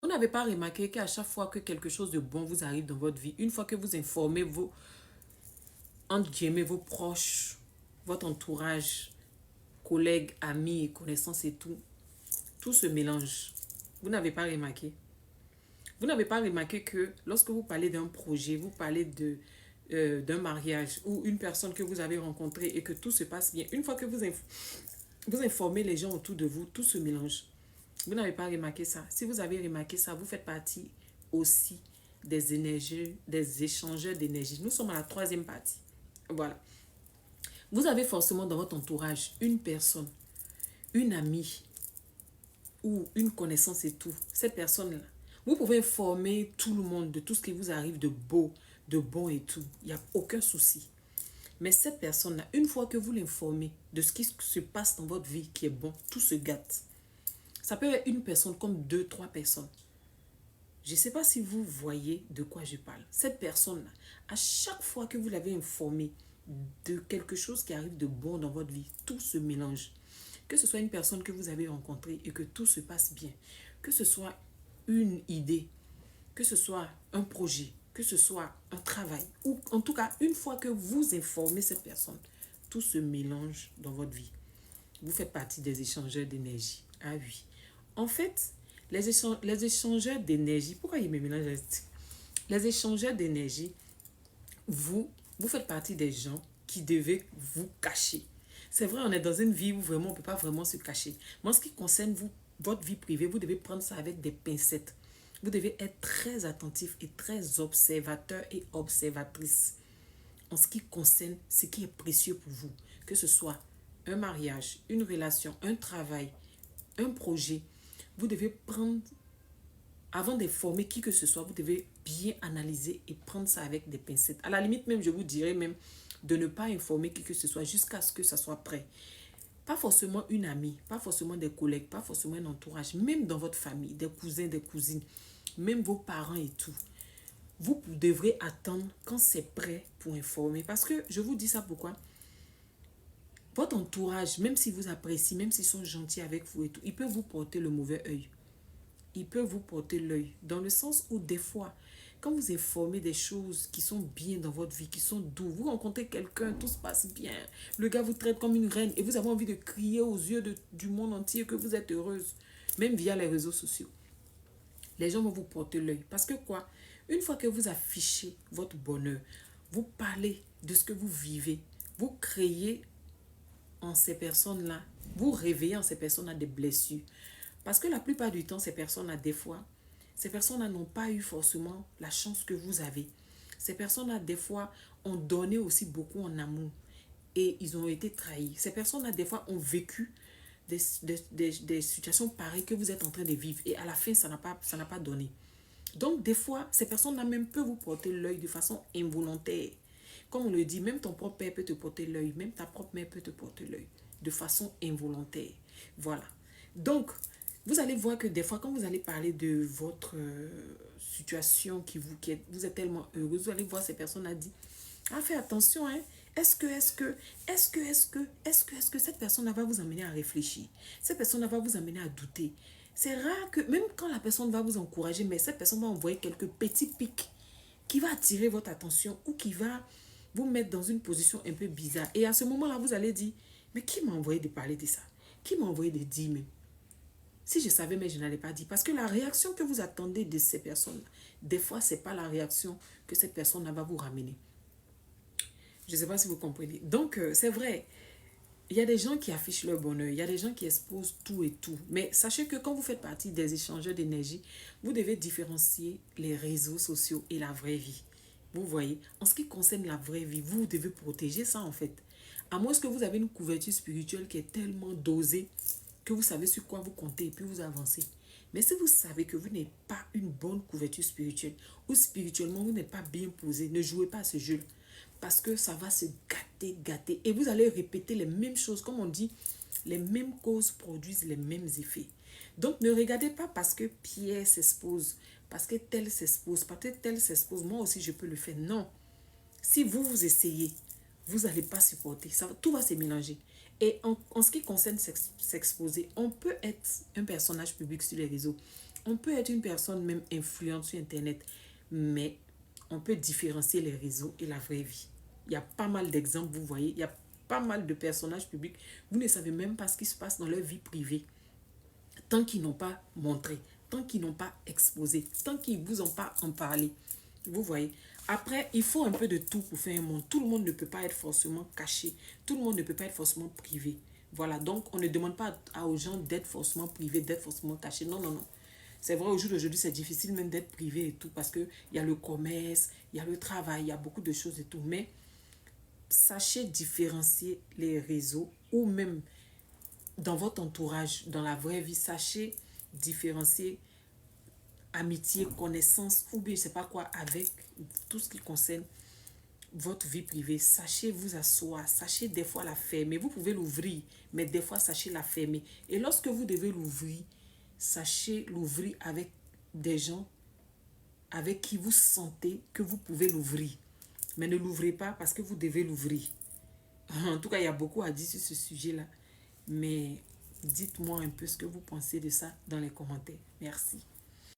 n'avez pas remarqué qu'à chaque fois que quelque chose de bon vous arrive dans votre vie, une fois que vous informez vos, entre guillemets, vos proches, votre entourage, collègues, amis et connaissances et tout se mélange. Vous n'avez pas remarqué? Vous n'avez pas remarqué que lorsque vous parlez d'un projet, vous parlez d'un mariage ou une personne que vous avez rencontrée et que tout se passe bien, une fois que vous informez les gens autour de vous, tout se mélange. Vous n'avez pas remarqué ça. Si vous avez remarqué ça, vous faites partie aussi des énergies, des échangeurs d'énergie. Nous sommes à la troisième partie. Voilà. Vous avez forcément dans votre entourage une personne, une amie ou une connaissance et tout. Cette personne-là, vous pouvez informer tout le monde de tout ce qui vous arrive de beau, de bon et tout. Il n'y a aucun souci. Mais cette personne-là, une fois que vous l'informez de ce qui se passe dans votre vie qui est bon, tout se gâte. Ça peut être une personne comme deux, trois personnes. Je ne sais pas si vous voyez de quoi je parle. Cette personne-là, à chaque fois que vous l'avez informée de quelque chose qui arrive de bon dans votre vie, tout se mélange. Que ce soit une personne que vous avez rencontrée et que tout se passe bien. Que ce soit une idée, que ce soit un projet, que ce soit un travail. Ou en tout cas, une fois que vous informez cette personne, tout se mélange dans votre vie. Vous faites partie des échangeurs d'énergie. Ah oui. En fait, les échangeurs d'énergie, pourquoi ils me mélangent? Les échangeurs d'énergie, vous faites partie des gens qui devaient vous cacher. C'est vrai, on est dans une vie où vraiment on ne peut pas vraiment se cacher. Mais en ce qui concerne vous, votre vie privée, vous devez prendre ça avec des pincettes. Vous devez être très attentif et très observateur et observatrice en ce qui concerne ce qui est précieux pour vous. Que ce soit un mariage, une relation, un travail, un projet, vous devez prendre, avant d'informer qui que ce soit, vous devez bien analyser et prendre ça avec des pincettes. À la limite même, je vous dirais même de ne pas informer qui que ce soit jusqu'à ce que ça soit prêt. Pas forcément une amie, pas forcément des collègues, pas forcément un entourage, même dans votre famille, des cousins, des cousines, même vos parents et tout. Vous devrez attendre quand c'est prêt pour informer. Parce que je vous dis ça pourquoi? Votre entourage, même s'ils vous apprécient, même s'ils sont gentils avec vous et tout, ils peuvent vous porter le mauvais œil. Ils peuvent vous porter l'œil. Dans le sens où des fois, quand vous informez des choses qui sont bien dans votre vie, qui sont doux, vous rencontrez quelqu'un, tout se passe bien. Le gars vous traite comme une reine et vous avez envie de crier aux yeux du monde entier que vous êtes heureuse. Même via les réseaux sociaux. Les gens vont vous porter l'œil. Parce que quoi? Une fois que vous affichez votre bonheur, vous parlez de ce que vous vivez, vous créez en ces personnes-là, vous réveillez en ces personnes-là des blessures. Parce que la plupart du temps, ces personnes-là, des fois, ces personnes-là n'ont pas eu forcément la chance que vous avez. Ces personnes-là, des fois, ont donné aussi beaucoup en amour et ils ont été trahis. Ces personnes-là, des fois, ont vécu des situations pareilles que vous êtes en train de vivre et à la fin, ça n'a pas donné. Donc, des fois, ces personnes-là même peuvent vous porter l'œil de façon involontaire. Comme on le dit, même ton propre père peut te porter l'œil, même ta propre mère peut te porter l'œil de façon involontaire. Voilà. Donc, vous allez voir que des fois, quand vous allez parler de votre situation vous êtes tellement heureux, vous allez voir ces personnes-là dire, ah, faites attention, hein. Est-ce que cette personne va vous amener à réfléchir? Cette personne va vous amener à douter. C'est rare que, même quand la personne va vous encourager, mais cette personne va envoyer quelques petits pics qui va attirer votre attention ou qui va vous mettre dans une position un peu bizarre. Et à ce moment-là, vous allez dire, mais qui m'a envoyé de parler de ça? Qui m'a envoyé de dire même? Si je savais, mais je n'allais pas dire. Parce que la réaction que vous attendez de ces personnes, des fois, ce n'est pas la réaction que cette personne va vous ramener. Je ne sais pas si vous comprenez. Donc, c'est vrai, il y a des gens qui affichent leur bonheur, il y a des gens qui exposent tout et tout. Mais sachez que quand vous faites partie des échangeurs d'énergie, vous devez différencier les réseaux sociaux et la vraie vie. Vous voyez, en ce qui concerne la vraie vie, vous devez protéger ça en fait. À moins que vous avez une couverture spirituelle qui est tellement dosée que vous savez sur quoi vous comptez et puis vous avancez. Mais si vous savez que vous n'êtes pas une bonne couverture spirituelle ou spirituellement vous n'êtes pas bien posé, ne jouez pas à ce jeu. Parce que ça va se gâter, gâter. Et vous allez répéter les mêmes choses. Comme on dit, les mêmes causes produisent les mêmes effets. Donc ne regardez pas parce que Pierre s'expose, parce que tel s'expose, parce que tel s'expose. Moi aussi je peux le faire. Non. Si vous essayez, vous n'allez pas supporter. Tout va se mélanger. Et en ce qui concerne s'exposer, on peut être un personnage public sur les réseaux. On peut être une personne même influente sur Internet, mais on peut différencier les réseaux et la vraie vie. Il y a pas mal d'exemples, vous voyez, il y a pas mal de personnages publics. Vous ne savez même pas ce qui se passe dans leur vie privée. Tant qu'ils n'ont pas montré, tant qu'ils n'ont pas exposé, tant qu'ils ne vous ont pas en parlé. Vous voyez. Après, il faut un peu de tout pour faire un monde. Tout le monde ne peut pas être forcément caché. Tout le monde ne peut pas être forcément privé. Voilà, donc on ne demande pas aux gens d'être forcément privés, d'être forcément cachés. Non, non, non. C'est vrai, au jour d'aujourd'hui, c'est difficile même d'être privé et tout parce qu'il y a le commerce, il y a le travail, il y a beaucoup de choses et tout. Mais sachez différencier les réseaux ou même dans votre entourage, dans la vraie vie, sachez différencier amitié, connaissance ou bien je sais pas quoi avec tout ce qui concerne votre vie privée. Sachez vous asseoir, sachez des fois la fermer. Vous pouvez l'ouvrir, mais des fois sachez la fermer. Et lorsque vous devez l'ouvrir, sachez l'ouvrir avec des gens avec qui vous sentez que vous pouvez l'ouvrir. Mais ne l'ouvrez pas parce que vous devez l'ouvrir. En tout cas, il y a beaucoup à dire sur ce sujet-là. Mais dites-moi un peu ce que vous pensez de ça dans les commentaires. Merci.